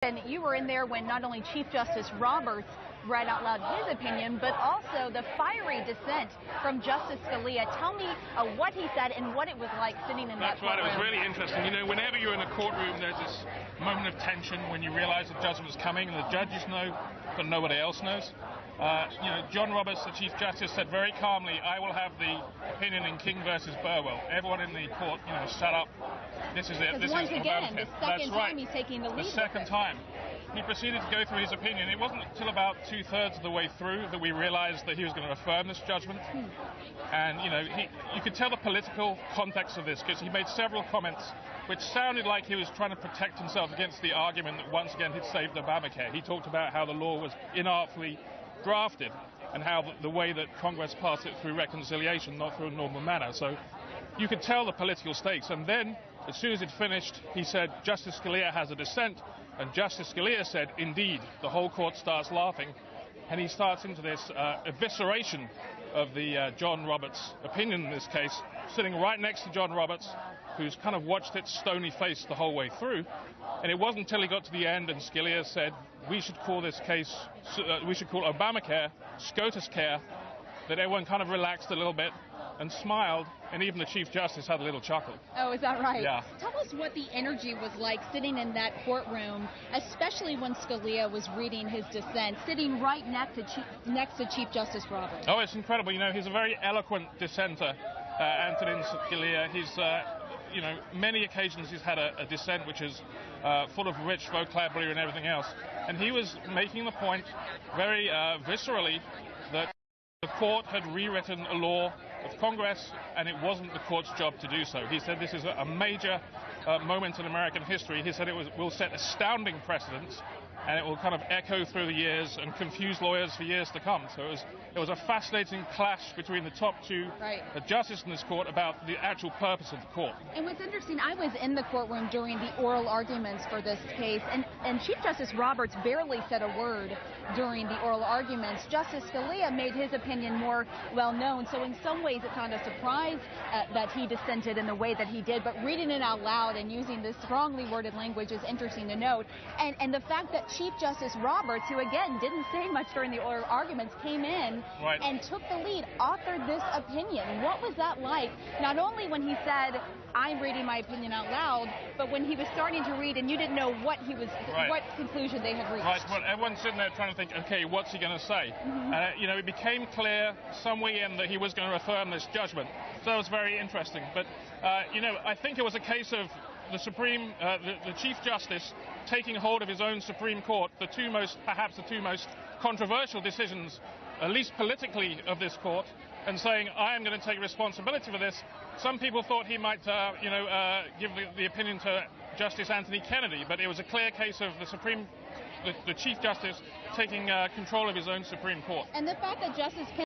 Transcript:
And you were in there when not only Chief Justice Roberts read out loud his opinion, but also the fiery dissent from Justice Scalia. Tell me what he said and what it was like sitting in that courtroom. That's right. It was really interesting. You know, whenever you're in a courtroom, there's this moment of tension when you realize the judgment is coming, and the judges know, but nobody else knows. John Roberts, the Chief Justice, said very calmly, "I will have the opinion in King versus Burwell." Everyone in the court, shut up. This is it. This once is again, the second time he's taking the lead. The second time. He proceeded to go through his opinion. It wasn't until about 2/3 of the way through that we realized that he was going to affirm this judgment. And, you could tell the political context of this, because he made several comments which sounded like he was trying to protect himself against the argument that once again he'd saved Obamacare. He talked about how the law was inartfully drafted and how the way that Congress passed it through reconciliation, not through a normal manner. So you could tell the political stakes. And then, as soon as it finished, he said, "Justice Scalia has a dissent." And Justice Scalia said, "Indeed." The whole court starts laughing, and he starts into this evisceration of the John Roberts opinion in this case, sitting right next to John Roberts, who's kind of watched it stony faced the whole way through. And it wasn't until he got to the end and Scalia said, "We should call this case, we should call Obamacare SCOTUS care," that everyone kind of relaxed a little bit and smiled, and even the Chief Justice had a little chuckle. Oh, is that right? Yeah. Tell us what the energy was like sitting in that courtroom, especially when Scalia was reading his dissent, sitting right next to Chief Justice Roberts. Oh, it's incredible. He's a very eloquent dissenter, Antonin Scalia. He's, many occasions he's had a dissent which is full of rich vocabulary and everything else. And he was making the point very viscerally that the court had rewritten a law of Congress, and it wasn't the court's job to do so. He said this is a major moment in American history. He said it will set astounding precedents, and it will kind of echo through the years and confuse lawyers for years to come. So it was a fascinating clash between the top two justices in this court about the actual purpose of the court. And what's interesting, I was in the courtroom during the oral arguments for this case, and Chief Justice Roberts barely said a word during the oral arguments. Justice Scalia made his opinion more well known, so in some ways it's not a surprise that he dissented in the way that he did, but reading it out loud and using this strongly worded language is interesting to note. And the fact that Chief Justice Roberts, who again didn't say much during the oral arguments, came in and took the lead, authored this opinion. What was that like? Not only when he said, "I'm reading my opinion out loud," but when he was starting to read and you didn't know what what conclusion they had reached. Right. Well, everyone's sitting there trying to think, okay, what's he going to say? It became clear some way in that he was going to affirm this judgment. So it was very interesting. But, I think it was a case of the Chief Justice taking hold of his own Supreme Court, perhaps the two most controversial decisions, at least politically, of this court, and saying, "I am going to take responsibility for this." Some people thought he might, give the opinion to Justice Anthony Kennedy, but it was a clear case of the Chief Justice taking control of his own Supreme Court. And the fact that Justice